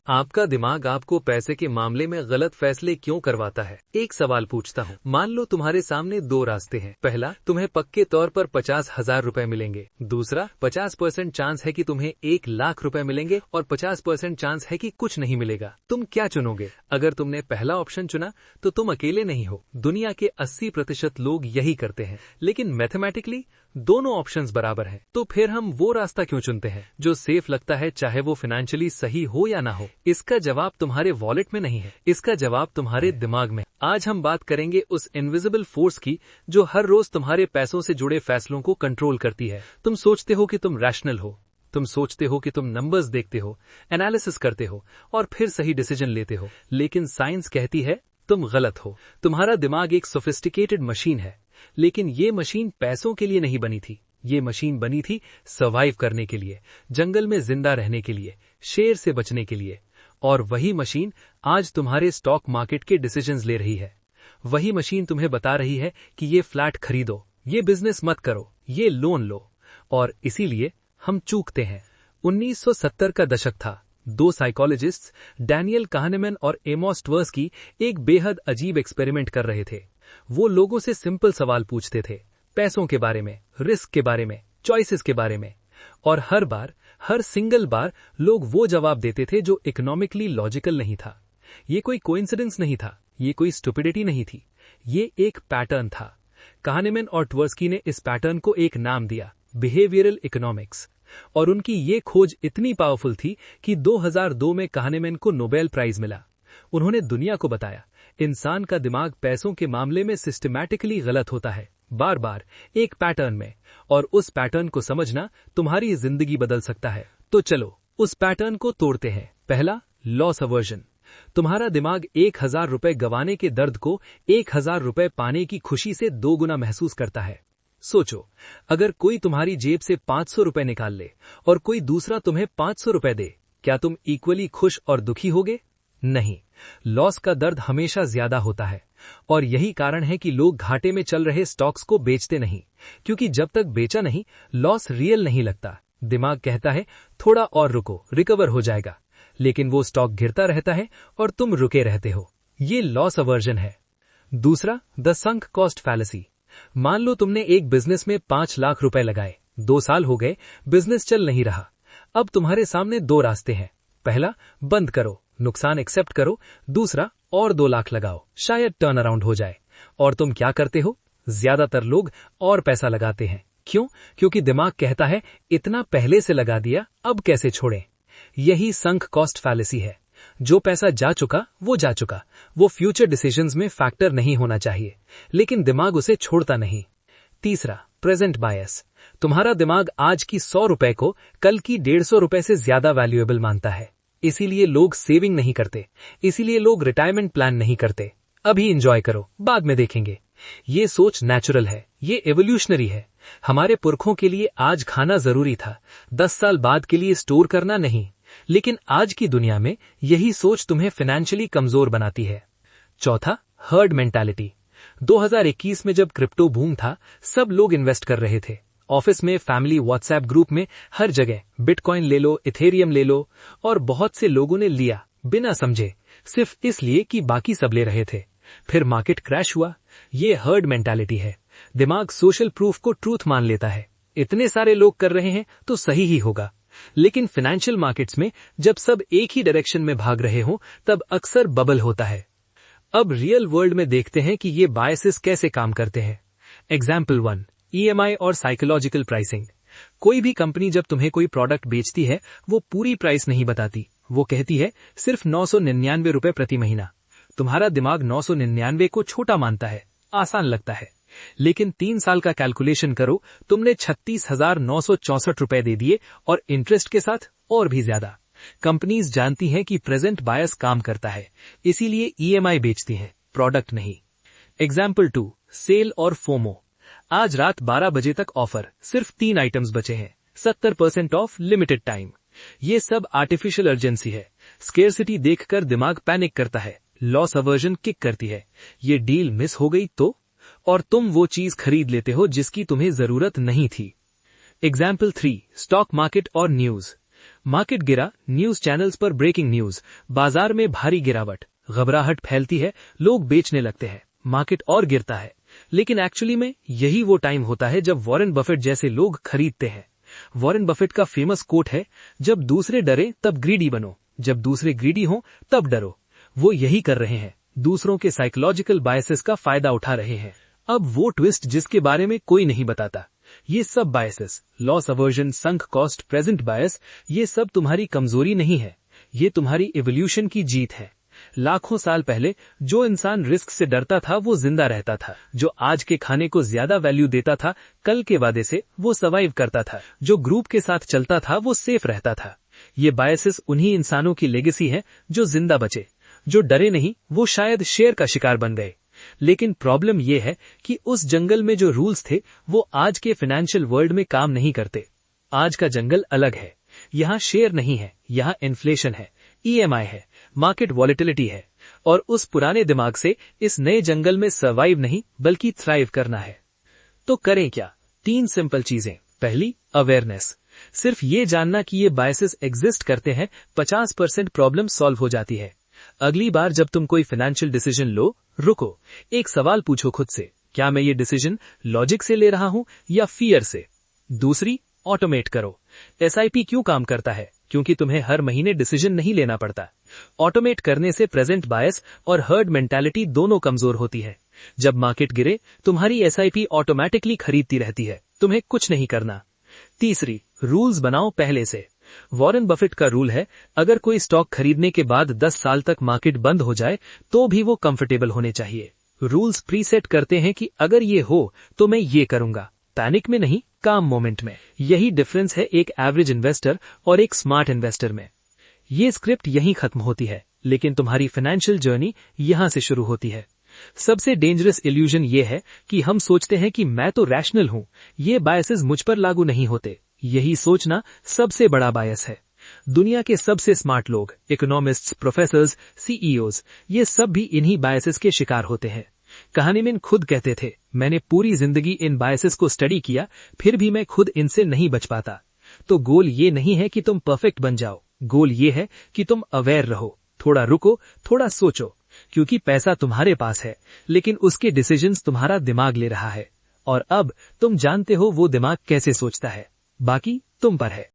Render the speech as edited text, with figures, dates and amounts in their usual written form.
आपका दिमाग आपको पैसे के मामले में गलत फैसले क्यों करवाता है? एक सवाल पूछता हूँ। मान लो तुम्हारे सामने दो रास्ते हैं। पहला, तुम्हें पक्के तौर पर 50,000 रुपए मिलेंगे। दूसरा, 50% चांस है कि तुम्हें 1,00,000 रुपए मिलेंगे और 50% चांस है कि कुछ नहीं मिलेगा। तुम क्या चुनोगे? अगर तुमने पहला ऑप्शन चुना तो तुम अकेले नहीं हो। दुनिया के 80% लोग यही करते हैं। लेकिन मैथमेटिकली दोनों ऑप्शंस बराबर हैं। तो फिर हम वो रास्ता क्यों चुनते हैं जो सेफ लगता है, चाहे वो फाइनेंशियली सही हो या ना हो? इसका जवाब तुम्हारे वॉलेट में नहीं है, इसका जवाब तुम्हारे दिमाग में। आज हम बात करेंगे उस इनविजिबल फोर्स की जो हर रोज तुम्हारे पैसों से जुड़े फैसलों को कंट्रोल करती है। तुम सोचते हो कि तुम रैशनल हो, तुम सोचते हो कि तुम नंबर्स देखते हो, एनालिसिस करते हो और फिर सही डिसीजन लेते हो, लेकिन साइंस कहती है तुम गलत हो। तुम्हारा दिमाग एक सोफिस्टिकेटेड मशीन है, लेकिन ये मशीन पैसों के लिए नहीं बनी थी। ये मशीन बनी थी सर्वाइव करने के लिए, जंगल में जिंदा रहने के लिए, शेर से बचने के लिए। और वही मशीन आज तुम्हारे स्टॉक मार्केट के डिसीजंस ले रही है। वही मशीन तुम्हें बता रही है कि ये फ्लैट खरीदो, ये बिजनेस मत करो, ये लोन लो। और इसीलिए हम चूकते हैं। 1970 का दशक था। दो साइकोलॉजिस्ट्स डैनियल kahneman और एमोस ट्वर्स्की एक बेहद अजीब एक्सपेरिमेंट कर रहे थे। वो लोगों से सिंपल सवाल पूछते थे, पैसों के बारे में, रिस्क के बारे में, चॉइसेस के बारे में। और हर सिंगल बार लोग वो जवाब देते थे जो इकोनॉमिकली लॉजिकल नहीं था। ये कोई कोइंसिडेंस नहीं था, ये कोई स्टुपिडिटी नहीं थी, ये एक पैटर्न था। kahneman और ट्वर्स्की ने इस पैटर्न को एक नाम दिया, बिहेवियरल इकोनॉमिक्स। और उनकी ये खोज इतनी पावरफुल थी कि 2002 में kahneman को नोबेल प्राइज मिला। उन्होंने दुनिया को बताया, इंसान का दिमाग पैसों के मामले में सिस्टमैटिकली गलत होता है, बार बार एक पैटर्न में। और उस पैटर्न को समझना तुम्हारी जिंदगी बदल सकता है। तो चलो उस पैटर्न को तोड़ते हैं। पहला, लॉस अवर्जन। तुम्हारा दिमाग 1,000 रुपए गंवाने के दर्द को 1,000 रुपए पाने की खुशी से 2 गुना महसूस करता है। सोचो, अगर कोई तुम्हारी जेब से 500 रुपए निकाल ले और कोई दूसरा तुम्हें 500 रुपए दे, क्या तुम इक्वली खुश और दुखी होगे? नहीं। लॉस का दर्द हमेशा ज्यादा होता है। और यही कारण है कि लोग घाटे में चल रहे स्टॉक्स को बेचते नहीं, क्योंकि जब तक बेचा नहीं, लॉस रियल नहीं लगता। दिमाग कहता है थोड़ा और रुको, रिकवर हो जाएगा। लेकिन वो स्टॉक गिरता रहता है और तुम रुके रहते हो। ये लॉस अवर्जन है। दूसरा, द संक कॉस्ट फैलेसी। मान लो तुमने एक बिजनेस में 5 लाख रुपए लगाए, 2 साल हो गए, बिजनेस चल नहीं रहा। अब तुम्हारे सामने 2 रास्ते हैं। पहला, बंद करो, नुकसान एक्सेप्ट करो। दूसरा, और 2 लाख लगाओ, शायद टर्न अराउंड हो जाए। और तुम क्या करते हो? ज्यादातर लोग और पैसा लगाते हैं। क्यों? क्योंकि दिमाग कहता है इतना पहले से लगा दिया, अब कैसे छोड़ें। यही संक कॉस्ट फैलेसी है। जो पैसा जा चुका वो जा चुका, वो फ्यूचर डिसीजंस में फैक्टर नहीं होना चाहिए, लेकिन दिमाग उसे छोड़ता नहीं। तीसरा, प्रेजेंट बायस। तुम्हारा दिमाग आज की 100 रुपए को कल की 150 रुपए से ज्यादा वैल्यूएबल मानता है। इसीलिए लोग सेविंग नहीं करते, इसीलिए लोग रिटायरमेंट प्लान नहीं करते। अभी एंजॉय करो, बाद में देखेंगे। ये सोच नेचुरल है, ये एवोल्यूशनरी है। हमारे पुरखों के लिए आज खाना जरूरी था, 10 साल बाद के लिए स्टोर करना नहीं। लेकिन आज की दुनिया में यही सोच तुम्हें फाइनेंशियली कमजोर बनाती है। चौथा, हर्ड मेंटालिटी। 2021 में जब क्रिप्टो बूम था, सब लोग इन्वेस्ट कर रहे थे। ऑफिस में, फैमिली व्हाट्सएप ग्रुप में, हर जगह बिटकॉइन ले लो, इथेरियम ले लो। और बहुत से लोगों ने लिया बिना समझे, सिर्फ इसलिए कि बाकी सब ले रहे थे। फिर मार्केट क्रैश हुआ। ये हर्ड मेंटालिटी है। दिमाग सोशल प्रूफ को ट्रूथ मान लेता है। इतने सारे लोग कर रहे हैं तो सही ही होगा। लेकिन फाइनेंशियल मार्केट्स में जब सब एक ही डायरेक्शन में भाग रहे हों, तब अक्सर बबल होता है। अब रियल वर्ल्ड में देखते हैं कि ये बायसेस कैसे काम करते हैं। एग्जाम्पल 1, EMI और साइकोलॉजिकल प्राइसिंग। कोई भी कंपनी जब तुम्हें कोई प्रोडक्ट बेचती है, वो पूरी प्राइस नहीं बताती। वो कहती है सिर्फ 999 रुपए प्रति महीना। तुम्हारा दिमाग 999 को छोटा मानता है, आसान लगता है। लेकिन 3 साल का कैलकुलेशन करो, तुमने 36,964 रुपए दे दिए, और इंटरेस्ट के साथ और भी ज्यादा। कंपनीज जानती हैं कि प्रेजेंट बायस काम करता है, इसीलिए EMI बेचती हैं, प्रोडक्ट नहीं। एग्जाम्पल 2, सेल और फोमो। आज रात 12 बजे तक ऑफर, सिर्फ 3 आइटम्स बचे हैं, 70% ऑफ, लिमिटेड टाइम। ये सब आर्टिफिशियल अर्जेंसी है। स्केर्सिटी देखकर दिमाग पैनिक करता है, लॉस अवर्जन किक करती है। ये डील मिस हो गई तो, और तुम वो चीज खरीद लेते हो जिसकी तुम्हें जरूरत नहीं थी। एग्जाम्पल 3, स्टॉक मार्केट और न्यूज। मार्केट गिरा, न्यूज चैनल्स पर ब्रेकिंग न्यूज, बाजार में भारी गिरावट, घबराहट फैलती है, लोग बेचने लगते हैं, मार्केट और गिरता है। लेकिन एक्चुअली में यही वो टाइम होता है जब वॉरेन बफेट जैसे लोग खरीदते हैं। वॉरेन बफेट का फेमस कोट है, जब दूसरे डरे तब ग्रीडी बनो, जब दूसरे ग्रीडी हो तब डरो। वो यही कर रहे हैं, दूसरों के साइकोलॉजिकल बायसेस का फायदा उठा रहे हैं। अब वो ट्विस्ट जिसके बारे में कोई नहीं बताता, ये सब biases, loss aversion, sunk cost, present bias, ये सब तुम्हारी कमजोरी नहीं है, ये तुम्हारी इवोल्यूशन की जीत है। लाखों साल पहले जो इंसान रिस्क से डरता था वो जिंदा रहता था। जो आज के खाने को ज्यादा वैल्यू देता था कल के वादे से, वो सर्वाइव करता था। जो ग्रुप के साथ चलता था वो सेफ रहता था। ये बायसेस उन्हीं इंसानों की लेगेसी है जो जिंदा बचे। जो डरे नहीं वो शायद शेर का शिकार बन गए। लेकिन प्रॉब्लम ये है कि उस जंगल में जो रूल्स थे वो आज के फाइनेंशियल वर्ल्ड में काम नहीं करते। आज का जंगल अलग है। यहाँ शेर नहीं है, यहाँ इन्फ्लेशन है, EMI है, मार्केट वॉलेटिलिटी है। और उस पुराने दिमाग से इस नए जंगल में सर्वाइव नहीं बल्कि थ्राइव करना है। तो करें क्या? 3 सिंपल चीजें। पहली, अवेयरनेस। सिर्फ ये जानना कि ये बायसेस एग्जिस्ट करते हैं, 50% प्रॉब्लम सॉल्व हो जाती है। अगली बार जब तुम कोई फाइनेंशियल डिसीजन लो, रुको, एक सवाल पूछो खुद से, क्या मैं ये डिसीजन लॉजिक से ले रहा हूं या फियर से? दूसरी, ऑटोमेट करो। SIP क्यों काम करता है? क्योंकि तुम्हें हर महीने डिसीजन नहीं लेना पड़ता। ऑटोमेट करने से प्रेजेंट बायस और हर्ड मेंटालिटी दोनों कमजोर होती है। जब मार्केट गिरे, तुम्हारी SIP ऑटोमेटिकली खरीदती रहती है, तुम्हें कुछ नहीं करना। तीसरी, रूल्स बनाओ पहले से। वॉरेन बफेट का रूल है, अगर कोई स्टॉक खरीदने के बाद 10 साल तक मार्केट बंद हो जाए तो भी वो कंफर्टेबल होने चाहिए। रूल्स प्रीसेट करते हैं कि अगर ये हो तो मैं ये करूंगा, पैनिक में नहीं, काम मोमेंट में। यही डिफरेंस है एक एवरेज इन्वेस्टर और एक स्मार्ट इन्वेस्टर में। ये स्क्रिप्ट यहीं खत्म होती है, लेकिन तुम्हारी फाइनेंशियल जर्नी यहां से शुरू होती है। सबसे डेंजरस इल्यूजन ये है कि हम सोचते हैं कि मैं तो रैशनल हूं, ये बायसेस मुझ पर लागू नहीं होते। यही सोचना सबसे बड़ा बायस है। दुनिया के सबसे स्मार्ट लोग, इकोनॉमिस्ट्स, प्रोफेसर्स, CEOs, ये सब भी इन्हीं बायसेस के शिकार होते हैं। कहानी में खुद कहते थे, मैंने पूरी जिंदगी इन बायसेस को स्टडी किया, फिर भी मैं खुद इनसे नहीं बच पाता। तो गोल ये नहीं है कि तुम परफेक्ट बन जाओ, गोल ये है कि तुम अवेयर रहो, थोड़ा रुको, थोड़ा सोचो, क्योंकि पैसा तुम्हारे पास है, लेकिन उसके डिसीजंस तुम्हारा दिमाग ले रहा है। और अब तुम जानते हो वो दिमाग कैसे सोचता है, बाकी तुम पर है।